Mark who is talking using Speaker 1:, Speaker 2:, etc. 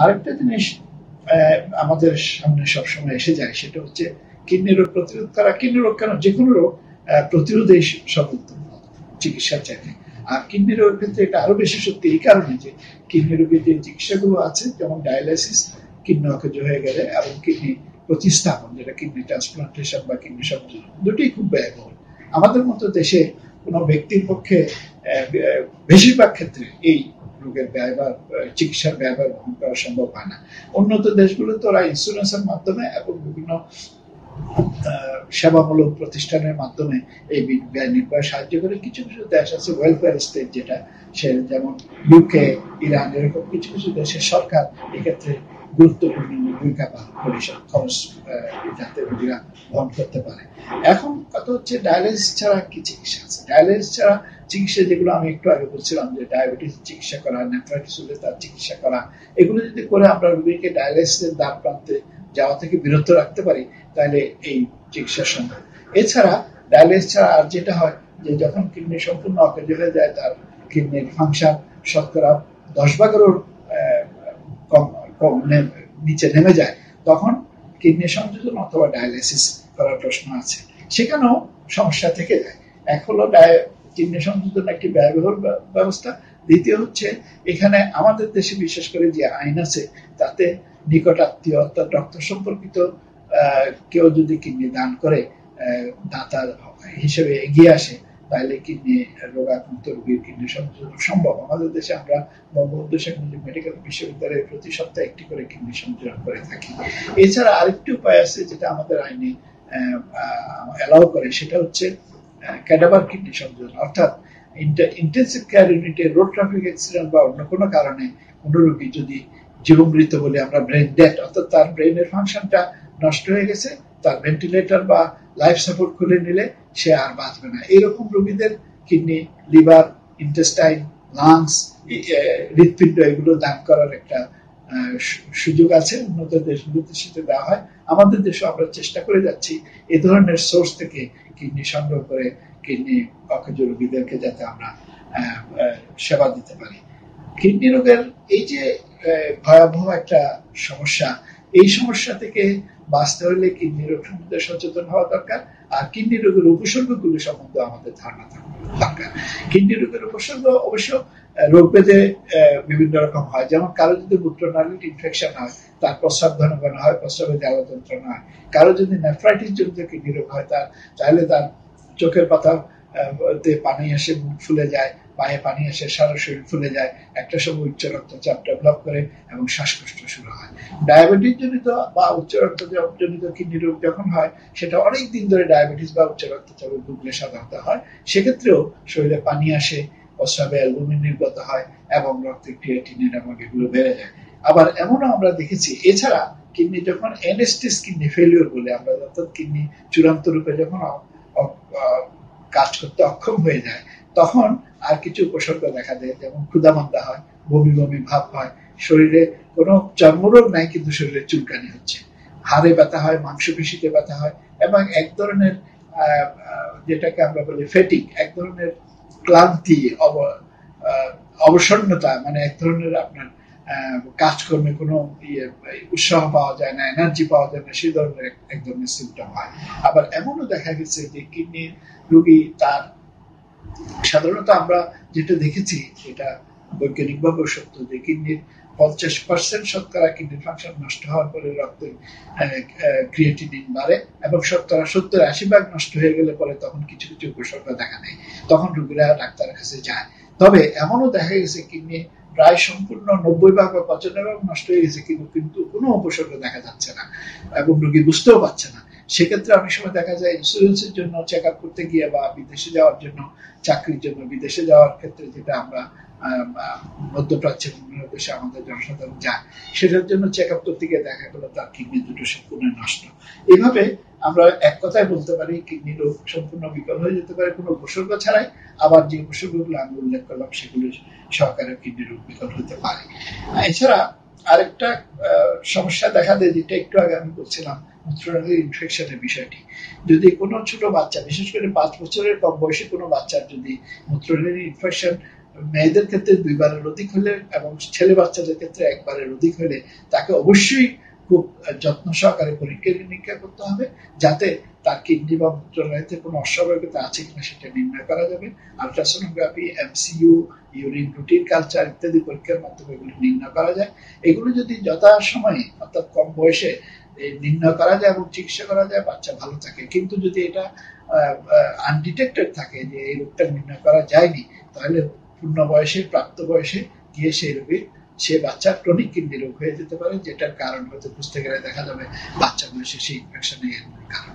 Speaker 1: আরেকটা জিনিস আমাদের সামনে সবসময় এসে যায়, সেটা হচ্ছে কিডনি রোগ প্রতিরোধ করা। কিডনি রোগ কেন, যে কোনো রোগ প্রতিরোধে সর্বোত্তম চিকিৎসার চাইতে। আর কিডনি রোগের ক্ষেত্রে এটা আরো বেশি সত্যি এই কারণে যে কিডনি রোগের যে চিকিৎসাগুলো আছে, যেমন ডায়ালাইসিস, কিডনি অকেজো হয়ে গেলে, এবং কিডনি প্রতিস্থাপন যেটা কিডনি ট্রান্সপ্লান্টেশন বা কিডনি সংযোজন, দুটোই খুব ব্যয়বহুল। আমাদের মতো দেশে কোনো ব্যক্তির পক্ষে বেশিরভাগ ক্ষেত্রে এই রোগের ব্যয়ভার, চিকিৎসার ব্যয়ভার বহন করা সম্ভব হয় না। উন্নত দেশগুলোতে ওরা ইন্স্যুরেন্সের মাধ্যমে এবং বিভিন্ন সেবামূলক প্রতিষ্ঠানের মাধ্যমে এই ব্যয় নির্বাহে সাহায্য করে। কিছু কিছু দেশ আছে ওয়েলফেয়ার স্টেট, যেটা সে যেমন ইউকে, ইরান, এরকম কিছু কিছু দেশের সরকার এক্ষেত্রে গুরুত্বপূর্ণ ভূমিকা পালন করে খরচ যাতে রোগীরা বহন করতে পারে। এখন কথা হচ্ছে ডায়ালাইসিস ছাড়া কি চিকিৎসা আছে? ডায়ালাইসিস ছাড়া চিকিৎসা, যেগুলো আমি একটু আগে বলছিলাম, যে ডায়াবেটিস চিকিৎসা করা, নেফ্রাইটিস হলে তার চিকিৎসা করা, এগুলো যদি করে আমরা রোগীকে ডায়ালাইসিসের দ্বার প্রান্তে যাওয়া থেকে বিরত রাখতে পারি, তাহলে এই চিকিৎসা সম্ভব। এছাড়া ডায়ালাইসিস ছাড়া আর যেটা হয়, যে যখন কিডনি সম্পূর্ণ অকেজো হয়ে যায়, তার কিডনির ফাংশন শতকরা 10 ভাগেরও নিচে নেমে যায়, তখন কিডনি সংযোজন অথবা ডায়ালাইসিস করার প্রশ্ন আছে। সেখানেও সমস্যা থেকে যায়। এক হলো কিডনি সংযোজন একটি ব্যয়বহুল ব্যবস্থা। দ্বিতীয় হচ্ছে, এখানে আমাদের দেশে বিশেষ করে যে আইন আছে, তাতে নিকট আত্মীয় অর্থাৎ রক্ত সম্পর্কিত কেউ যদি কিডনি দান করে, দাতা হিসেবে এগিয়ে আসে, তাহলে কিডনি রোগাক্রান্ত রোগীর কিডনি সংযোজন সম্ভব। আমাদের দেশে আমরা বঙ্গবন্ধু শেখ মুজিব মেডিকেল বিশ্ববিদ্যালয়ে প্রতি সপ্তাহে একটি করে কিডনি সংযোজন করে থাকি। এছাড়া আরেকটি উপায় আছে যেটা আমাদের আইনে অ্যালাউ করে, সেটা হচ্ছে ক্যাডাভার কিডনি সংযোজন। অর্থাৎ ইন্টেন্সিভ কেয়ার ইউনিটে রোড ট্রাফিক অ্যাক্সিডেন্ট বা অন্য কোনো কারণে কোনো রোগী যদি জীবনমৃত বলে আমরা ব্রেন ডেথ, অর্থাৎ তার ব্রেনের ফাংশনটা নষ্ট হয়ে গেছে, তার ভেন্টিলেটর বা লাইফ সাপোর্ট খুলে নিলে সে আর বাঁচবে না, এরকম রোগীদের কিডনি, লিভার, ইন্টেস্টাইন, লাংস, হৃৎপিণ্ড, এগুলো দান করার একটা সুযোগ আছে। উন্নত দেশগুলোতে সেটা দেওয়া হয়। আমাদের দেশে আমরা চেষ্টা করে যাচ্ছি এ ধরনের সোর্স থেকে কিডনি সংগ্রহ করে কিডনি অকেজো রোগীদেরকে যাতে আমরা সেবা দিতে পারি। কিডনি রোগের এই যে ভয়াবহ একটা সমস্যা, এই সমস্যা থেকে বাঁচতে হলে কিডনি রোগ সম্বন্ধে সচেতন হওয়া দরকার। আর কিডনি রোগের উপসর্গগুলো সম্বন্ধে আমাদের ধারণা থাকা দরকার। কিডনি রোগের উপসর্গ অবশ্য রোগ ভেদে বিভিন্ন রকম হয়। যেমন কারো যদি মূত্রনালীর ইনফেকশন হয়, তার প্রস্রাব ঘন ঘন হয়, প্রস্রাবে জ্বালা যন্ত্রণা হয়। কারো যদি নেফ্রাইটিস জনিত কিডনি রোগ হয়, তাহলে তার চোখের পাতা পানি আসে, মুখ ফুলে যায়, পায়ে পানি আসে, সারা শরীর ফুলে যায়, একটা সময় উচ্চ রক্তচাপ ডেভেলপ করে এবং শ্বাসকষ্ট শুরু হয়। ডায়াবেটিস জনিত বা উচ্চ রক্তচাপ জনিত কিডনি রোগ যখন হয়, সেটা অনেক দিন ধরে ডায়াবেটিস বা উচ্চ রক্তচাপে ভুগলে সাধারণত হয়। সেক্ষেত্রেও শরীরে পানি আসে, প্রস্রাবে অ্যালবুমিন নির্গত হয় এবং রক্তে ক্রিয়েটিনিন এবং এগুলো বেড়ে যায়। আবার এমনও আমরা দেখেছি, এছাড়া কিডনি যখন এনএসটিস কিডনি ফেলিওর বলে আমরা, অর্থাৎ কিডনি চূড়ান্ত রূপে যখন কাজ করতে অক্ষম হয়ে যায়, তখন আর কিছু উপসর্গ দেখা দেয়। যেমন ক্ষুধামন্দা হয়, বমি বমি ভাব হয়, শরীরে কোনো চর্মরোগ নাই কিন্তু শরীরে চুলকানি হচ্ছে, হাড়ে ব্যথা হয়, মাংসপেশিতে ব্যথা হয়, এবং এক ধরনের যেটাকে আমরা বলি ফেটিক, এক ধরনের ক্লান্তি, অবসন্নতা, মানে এক ধরনের আপনার কাজকর্মে কোনো উৎসাহ পাওয়া যায় না, এনার্জি পাওয়া যায় না, সেই ধরনের এক ধরনের সিমটম হয়। আবার এমনও দেখা গেছে যে কিডনি রোগী তার সাধারণত আমরা যেটা দেখেছি, এটা বৈজ্ঞানিকভাবে সত্য, যে কিডনির 50% শতকরা কিডনির ফাংশন নষ্ট হওয়ার পরে রক্তে ক্রিয়েটিনিন বাড়ে, এবং শতকরা 70-80 ভাগ নষ্ট হয়ে গেলে পরে তখন কিছু কিছু উপসর্গ দেখা দেয়, তখন রোগীরা ডাক্তারের কাছে যায়। তবে এমনও দেখা গেছে কিডনি প্রায় সম্পূর্ণ 90 ভাগ বা 95 ভাগ নষ্ট হয়ে গেছে, কিন্তু কোনো উপসর্গ দেখা যাচ্ছে না এবং রোগী বুঝতেও পারছে না। সেক্ষেত্রে অনেক সময় দেখা যায় ইন্স্যুরেন্সের জন্য চেক আপ করতে গিয়ে বা বিদেশে যাওয়ার জন্য, চাকরির জন্য বিদেশে যাওয়ার ক্ষেত্রে, যেটা আমরা মধ্যপ্রাচ্যের বিভিন্ন দেশে আমাদের জনসাধারণ যায়, সেটার জন্য চেক আপ করতে গিয়ে দেখা গেল তার কিডনি দুটো সম্পূর্ণ নষ্ট। এইভাবে আমরা এক কথায় বলতে পারি কিডনি রোগ সম্পূর্ণ বিকল হয়ে যেতে পারে কোনো উপসর্গ ছাড়াই। আবার যে উপসর্গগুলো আমি উল্লেখ করলাম সেগুলো সহকারে কিডনি রোগ বিকল হতে পারে। এছাড়া আরেকটা সমস্যা দেখা দেয়, যেটা একটু আগে আমি বলছিলাম, মূত্রনালীর ইনফেকশনের বিষয়টি। যদি কোনো ছোট বাচ্চা, বিশেষ করে 5 বছরের কম বয়সী কোনো বাচ্চার যদি মূত্রনালীর ইনফেকশন মেয়েদের ক্ষেত্রে 2 বারের অধিক হলে এবং ছেলে বাচ্চাদের ক্ষেত্রে 1 বারের অধিক হলে তাকে অবশ্যই খুব যত্ন সহকারে পরীক্ষা নিরীক্ষা করতে হবে, যাতে তার কিডনি বা মূত্রনালীতে কোনো অস্বাভাবিকতা আছে কিনা সেটা নির্ণয় করা যাবে। Ultrasonography, MCU, urine routine culture ইত্যাদি পরীক্ষার মাধ্যমে এগুলি নির্ণয় করা যায়। এগুলো যদি যথাসময়ে অর্থাৎ কম বয়সে নির্ণয় করা যায় এবং চিকিৎসা করা যায়, বাচ্চা ভালো থাকে। কিন্তু যদি এটা আনডিটেক্টেড থাকে, যে এই রোগটা নির্ণয় করা যায়নি, তাহলে পূর্ণ বয়সে প্রাপ্ত বয়সে গিয়ে সে বাচ্চার ক্রনিক কিডনি রোগ হয়ে যেতে পারে, যেটার কারণ হয়তো বুঝতে গেলে দেখা যাবে বাচ্চা বয়সে সেই ইনফেকশনের কারণ।